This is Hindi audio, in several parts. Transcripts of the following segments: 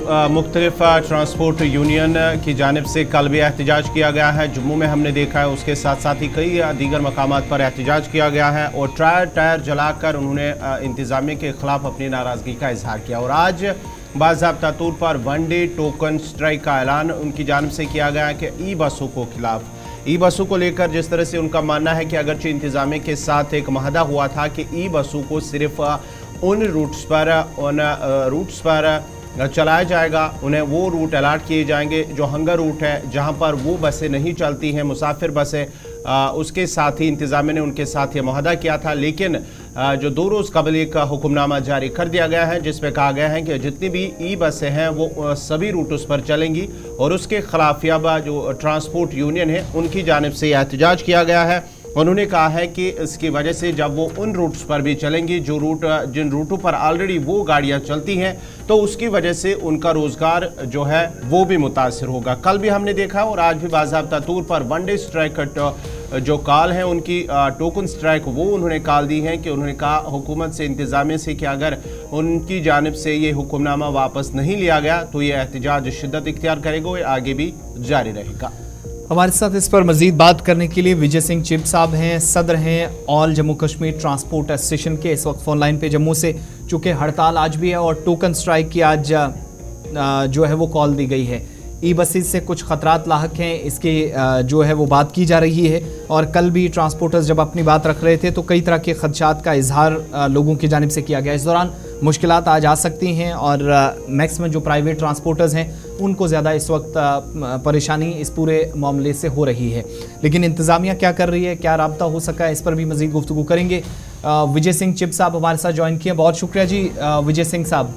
मुख्तलिफ ट्रांसपोर्ट यूनियन की जानिब से कल भी एहतजाज किया गया है। जम्मू में हमने देखा है, उसके साथ साथ ही कई दीगर मकामात पर एहतजाज किया गया है और टायर जलाकर उन्होंने इंतज़ामिया के ख़िलाफ़ अपनी नाराज़गी का इजहार किया। और आज बाज़ाब्ता तौर पर 1 डे टोकन स्ट्राइक का ऐलान उनकी जानिब से किया गया है कि ई बसों को खिलाफ, ई बसों को लेकर जिस तरह से उनका मानना है कि अगरचे इंतज़ामिया के साथ एक माहदा हुआ था कि ई बसों को सिर्फ उन रूट्स पर चलाया जाएगा, उन्हें वो रूट अलाट किए जाएंगे जो हंगर रूट है, जहां पर वो बसें नहीं चलती हैं, मुसाफिर बसें। उसके साथ ही इंतज़ामिया ने उनके साथ ये मुआहदा किया था, लेकिन जो 2 रोज़ कबल एक हुक्मनामा जारी कर दिया गया है जिसमें कहा गया है कि जितनी भी ई बसें हैं वो सभी रूट उस पर चलेंगी और उसके खिलाफ याबा जो ट्रांसपोर्ट यूनियन है उनकी जानिब से एहतजाज किया गया है। उन्होंने कहा है कि इसकी वजह से जब वो उन रूट्स पर भी चलेंगी जिन रूटों पर ऑलरेडी वो गाड़ियां चलती हैं, तो उसकी वजह से उनका रोज़गार जो है वो भी मुतासिर होगा। कल भी हमने देखा और आज भी बाज़ाब्ता तौर पर 1 डे स्ट्राइक जो कॉल है उनकी टोकन स्ट्राइक वो उन्होंने कॉल दी है कि उन्होंने कहा हुकूमत से, इंतज़ामिया से कि अगर उनकी जानिब से ये हुक्मनामा वापस नहीं लिया गया तो ये एहतजाज शिद्दत इख्तियार करेगा और आगे भी जारी रहेगा। हमारे साथ इस पर मजीद बात करने के लिए विजय सिंह चिब साहब हैं, सदर हैं all Jammu Kashmir transport association के, इस वक्त फ़ोन लाइन पे जम्मू से। चूँकि हड़ताल आज भी है और टोकन स्ट्राइक की आज जो है वो कॉल दी गई है, ई बसेज से कुछ ख़तरात लाहक हैं, इसकी जो है वो बात की जा रही है। और कल भी ट्रांसपोर्टर्स जब अपनी बात रख रहे थे तो कई तरह के खदशात का इजहार लोगों की जानिब से किया गया। इस दौरान मुश्किलात आ जा सकती हैं और मैक्सिमम जो प्राइवेट ट्रांसपोर्टर्स हैं उनको ज़्यादा इस वक्त परेशानी इस पूरे मामले से हो रही है। लेकिन इंतज़ामिया क्या कर रही है, क्या राब्ता हो सका है, इस पर भी मज़ीद गुफ्तगू करेंगे। विजय सिंह चिब साहब हमारे साथ ज्वाइन किए, बहुत शुक्रिया जी विजय सिंह साहब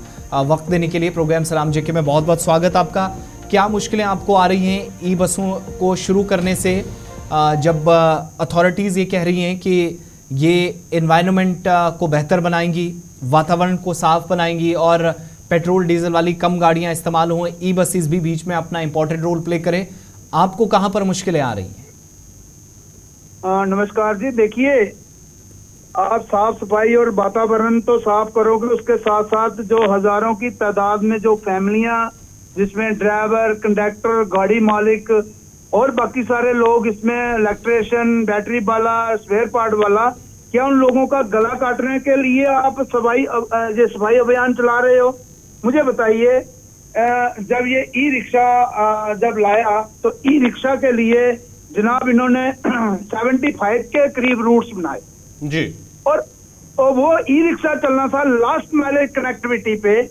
वक्त देने के लिए। प्रोग्राम सलाम जेके में बहुत बहुत स्वागत आपका। क्या मुश्किलें आपको आ रही हैं ई बसों को शुरू करने से, जब अथॉरिटीज़ ये कह रही हैं कि ये एनवायरनमेंट को बेहतर बनाएंगी, वातावरण को साफ बनाएंगी और पेट्रोल डीजल वाली कम गाड़ियां इस्तेमाल हों, ई बसेस भी बीच में अपना इंपॉर्टेंट रोल प्ले करें, आपको कहां पर मुश्किलें आ रही हैं? नमस्कार जी, देखिए आप साफ सफाई और वातावरण तो साफ करोगे, उसके साथ साथ जो हजारों की तादाद में जो फैमिलियां जिसमें ड्राइवर, कंडक्टर, गाड़ी मालिक और बाकी सारे लोग, इसमें इलेक्ट्रिशियन, बैटरी वाला, स्पेयर पार्ट वाला, क्या उन लोगों का गला काटने के लिए आप सफाई अभियान चला रहे हो? मुझे बताइए, जब ये ई रिक्शा जब लाया तो ई रिक्शा के लिए जनाब इन्होंने 75 के करीब रूट्स बनाए जी, और वो ई रिक्शा चलना था लास्ट माइलेज कनेक्टिविटी पे,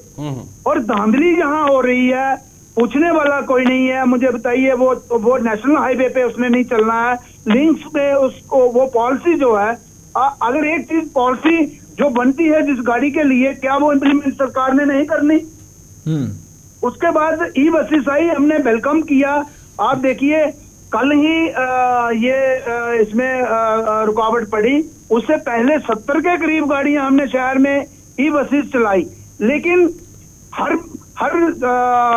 और धांधली जहां हो रही है पूछने वाला कोई नहीं है। मुझे बताइए, वो नेशनल हाईवे पे उसने नहीं चलना है, लिंक्स पे उसको वो पॉलिसी जो है, अगर एक चीज पॉलिसी जो बनती है जिस गाड़ी के लिए, क्या वो इम्प्लीमेंट सरकार ने नहीं करनी? उसके बाद ई बसेस आई, हमने वेलकम किया। आप देखिए कल ही इसमें रुकावट पड़ी, उससे पहले 70 के करीब गाड़ियां हमने शहर में ई बसेस चलाई, लेकिन हर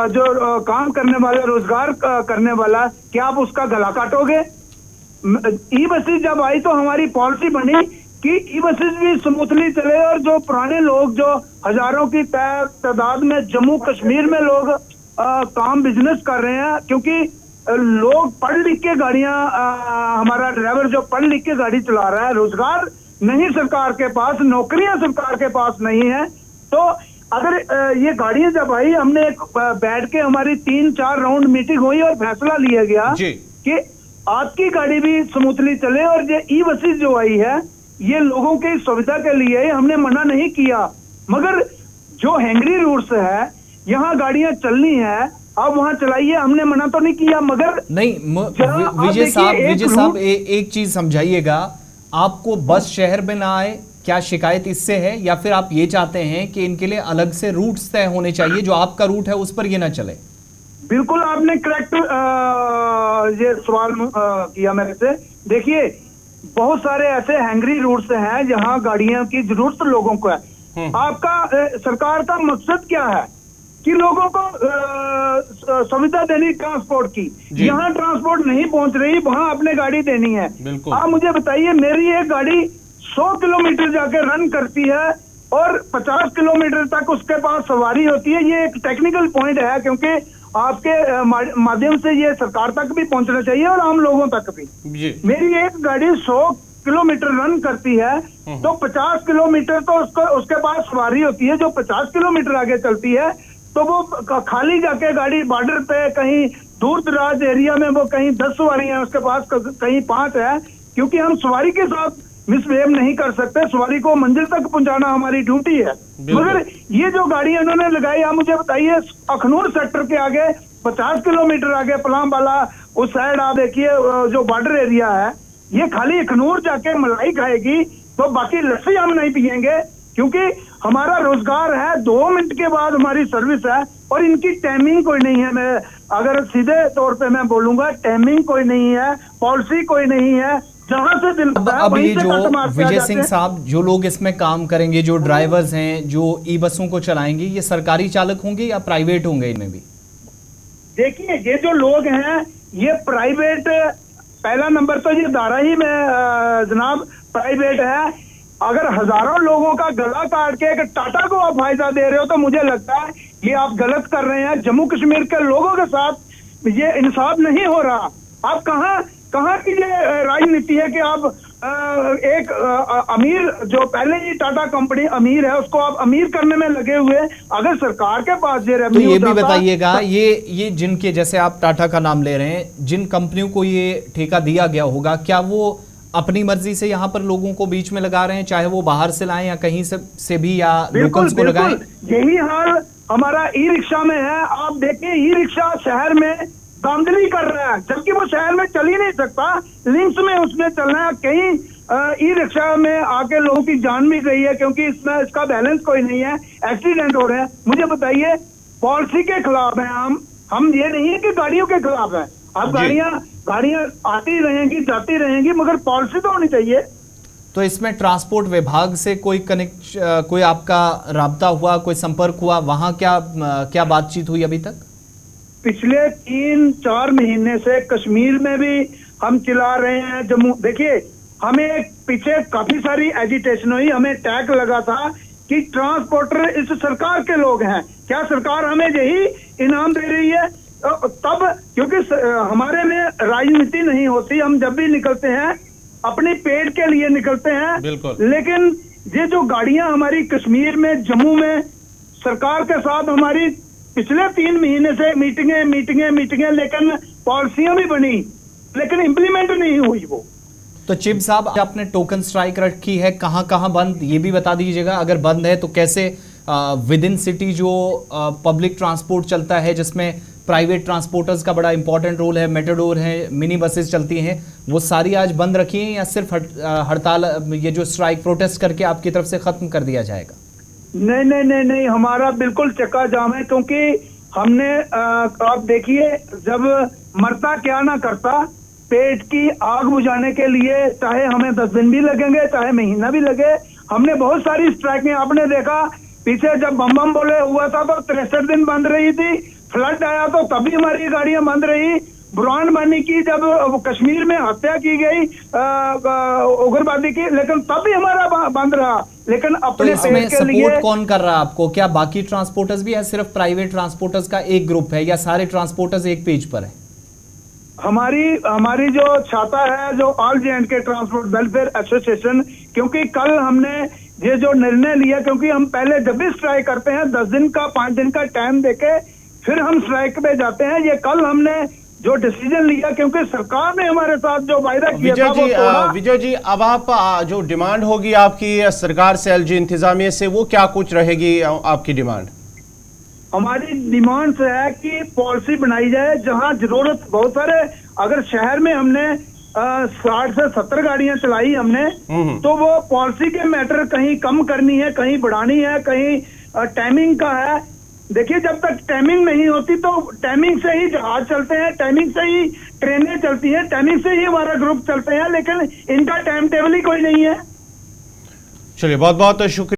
जो काम करने वाला, रोजगार करने वाला, क्या आप उसका गला काटोगे? ई बसेस जब आई तो हमारी पॉलिसी बनी कि ई बसेस भी स्मूथली चले और जो पुराने लोग, जो हजारों की तादाद में जम्मू कश्मीर में लोग काम बिजनेस कर रहे हैं, क्योंकि लोग पढ़ लिख के गाड़ियां, हमारा ड्राइवर जो पढ़ लिख के गाड़ी चला रहा है, रोजगार नहीं सरकार के पास, नौकरियां सरकार के पास नहीं है। तो अगर ये गाड़ियां जब आई, हमने एक बैठ के हमारी 3-4 राउंड मीटिंग हुई और फैसला लिया गया कि आपकी गाड़ी भी स्मूथली चले, और ये ई बसेस जो आई है ये लोगों की सुविधा के लिए, हमने मना नहीं किया, मगर जो हैंगरी रूट्स है, यहाँ गाड़ियां चलनी है, अब वहां चलाइए, हमने मना तो नहीं किया। मगर नहीं, विजय साहब एक चीज समझाइएगा, आपको बस शहर में ना आए, क्या शिकायत इससे है, या फिर आप ये चाहते हैं कि इनके लिए अलग से रूट्स तय होने चाहिए, जो आपका रूट है उस पर ये ना चले? बिल्कुल आपने करेक्ट ये सवाल किया मेरे से। देखिए बहुत सारे ऐसे हैंगरी रूट्स हैं जहां गाड़ियों की जरूरत लोगों को है। आपका सरकार का मकसद क्या है कि लोगों को सुविधा देनी ट्रांसपोर्ट की, यहाँ ट्रांसपोर्ट नहीं पहुंच रही, वहां अपने गाड़ी देनी है। आप मुझे बताइए, मेरी एक गाड़ी 100 किलोमीटर जाके रन करती है और 50 किलोमीटर तक उसके पास सवारी होती है। ये एक टेक्निकल पॉइंट है, क्योंकि आपके माध्यम से ये सरकार तक भी पहुंचना चाहिए और आम लोगों तक भी। जी। मेरी एक गाड़ी 100 किलोमीटर रन करती है तो 50 किलोमीटर तो उसके पास सवारी होती है। जो 50 किलोमीटर आगे चलती है तो वो खाली जाके गाड़ी बॉर्डर पे कहीं दूर दराज एरिया में वो कहीं 10 सवारी है उसके पास, कहीं 5 है, क्योंकि हम सवारी के साथ मिसबिहेव नहीं कर सकते। सवारी को मंजिल तक पहुंचाना हमारी ड्यूटी है। मगर ये जो गाड़ी इन्होंने लगाई, आप मुझे बताइए, अखनूर सेक्टर के आगे 50 किलोमीटर आगे पलामबाला उस साइड आप देखिए जो बॉर्डर एरिया है, ये खाली अखनूर जाके मलाई खाएगी तो बाकी लस्सी हम नहीं पियेंगे, क्योंकि हमारा रोजगार है। 2 मिनट के बाद हमारी सर्विस है और इनकी टाइमिंग कोई नहीं है। मैं अगर सीधे तौर पे मैं बोलूंगा, टाइमिंग कोई नहीं है, पॉलिसी कोई नहीं है। जहां से दिल अब ये जो विजय सिंह साहब, जो लोग इसमें काम करेंगे, जो ड्राइवर्स हैं, जो ई बसों को चलाएंगे, ये सरकारी चालक होंगे या प्राइवेट होंगे? इनमें भी देखिए, ये जो लोग हैं ये प्राइवेट, पहला नंबर तो ये दारा ही में जनाब प्राइवेट है। अगर हजारों लोगों का गला काट के एक टाटा को आप फायदा दे रहे हो तो मुझे लगता है ये आप गलत कर रहे हैं। जम्मू कश्मीर के लोगों के साथ ये इंसाफ नहीं हो रहा। आप कहाँ की ये राजनीति है कि आप एक अमीर, जो पहले ही टाटा कंपनी अमीर है, उसको आप अमीर करने में लगे हुए। अगर सरकार के पास ये तो ये भी बताइएगा, ये जिनके, जैसे आप टाटा का नाम ले रहे हैं, जिन कंपनियों को ये ठेका दिया गया होगा, क्या वो अपनी मर्जी से यहाँ पर लोगों को बीच में लगा रहे हैं, चाहे वो बाहर से लाएं या कहीं से भी, या लोकल्स को लगाएं? यही हाल हमारा ई रिक्शा में है। आप देखिए, ई रिक्शा शहर में धांधली कर रहा है, जबकि वो शहर में चल ही नहीं सकता, लिंक्स में उसने चलना है। कहीं ई रिक्शा में आके लोगों की जान भी गई है, क्योंकि इसमें इसका बैलेंस कोई नहीं है, एक्सीडेंट हो रहे हैं। मुझे बताइए, पॉलिसी के खिलाफ है हम ये नहीं है कि गाड़ियों के खिलाफ है। अब गाड़ियां आती रहेंगी, जाती रहेंगी, मगर पॉलिसी तो होनी चाहिए। तो इसमें ट्रांसपोर्ट विभाग से कोई आपका राब्ता हुआ, कोई संपर्क हुआ? वहां क्या बातचीत हुई अभी तक? पिछले 3-4 महीने से कश्मीर में भी हम चिल्ला रहे हैं। जम्मू देखिए, हमें पीछे काफी सारी एजिटेशन हुई, हमें टैग लगा था कि ट्रांसपोर्टर इस सरकार के लोग हैं। क्या सरकार हमें यही इनाम दे रही है? तब क्योंकि हमारे में राजनीति नहीं होती, हम जब भी निकलते हैं अपने पेट के लिए निकलते हैं। लेकिन ये जो गाड़ियां हमारी कश्मीर में, जम्मू में, सरकार के साथ हमारी पिछले 3 महीने से मीटिंगें, लेकिन पॉलिसियां भी बनी, लेकिन इम्प्लीमेंट नहीं हुई वो। तो चिब साहब, आपने टोकन स्ट्राइक रखी है, कहां बंद, ये भी बता दीजिएगा। अगर बंद है तो कैसे विद इन सिटी जो पब्लिक ट्रांसपोर्ट चलता है, जिसमें प्राइवेट ट्रांसपोर्टर्स का बड़ा इंपॉर्टेंट रोल है, मेटाडोर है, मिनी बसेस चलती हैं, वो सारी आज बंद रखी हैं या सिर्फ हड़ताल, ये जो स्ट्राइक प्रोटेस्ट करके आपकी तरफ से खत्म कर दिया जाएगा? नहीं, हमारा बिल्कुल चक्का जाम है, क्योंकि हमने आप देखिए, जब मरता क्या ना करता, पेट की आग बुझाने के लिए चाहे हमें 10 दिन भी लगेंगे, चाहे महीना भी लगे। हमने बहुत सारी स्ट्राइकें, आपने देखा पीछे जब बम बोले हुआ था तो 63 दिन बंद रही थी। फ्लड आया तो तभी हमारी गाड़ियां बंद रही। बुरहान वानी की जब कश्मीर में हत्या की गई उग्रवादी की, लेकिन तब भी हमारा बंद रहा। लेकिन अपने तो इसमें सपोर्ट कौन कर रहा है आपको? क्या बाकी ट्रांसपोर्टर्स भी है, सिर्फ प्राइवेट ट्रांसपोर्टर्स का एक ग्रुप है, या सारे ट्रांसपोर्टर्स एक पेज पर है? हमारी जो छाता है, जो ऑल जे&के ट्रांसपोर्ट वेलफेयर एसोसिएशन, क्योंकि कल हमने ये जो निर्णय लिया, क्योंकि हम पहले जब भी स्ट्राइक करते हैं 10 दिन का 5 दिन का टाइम देके फिर हम स्ट्राइक पे जाते हैं। ये कल हमने जो डिसीजन लिया, क्योंकि सरकार ने हमारे साथ जो वायदा किया था। विजय जी, अब आप जो डिमांड होगी आपकी सरकार से, एलजी इंतजामिया से, वो क्या कुछ रहेगी आपकी डिमांड? हमारी डिमांड है कि पॉलिसी बनाई जाए, जहां जरूरत, बहुत सारे, अगर शहर में हमने 60 से 70 गाड़ियां चलाई हमने, तो वो पॉलिसी के मैटर कहीं कम करनी है, कहीं बढ़ानी है, कहीं टाइमिंग का है। देखिए, जब तक टाइमिंग नहीं होती तो टाइमिंग से ही जहाज चलते हैं, टाइमिंग से ही ट्रेनें चलती हैं, टाइमिंग से ही हमारा ग्रुप चलते हैं, लेकिन इनका टाइम टेबल ही कोई नहीं है। चलिए, बहुत बहुत शुक्रिया।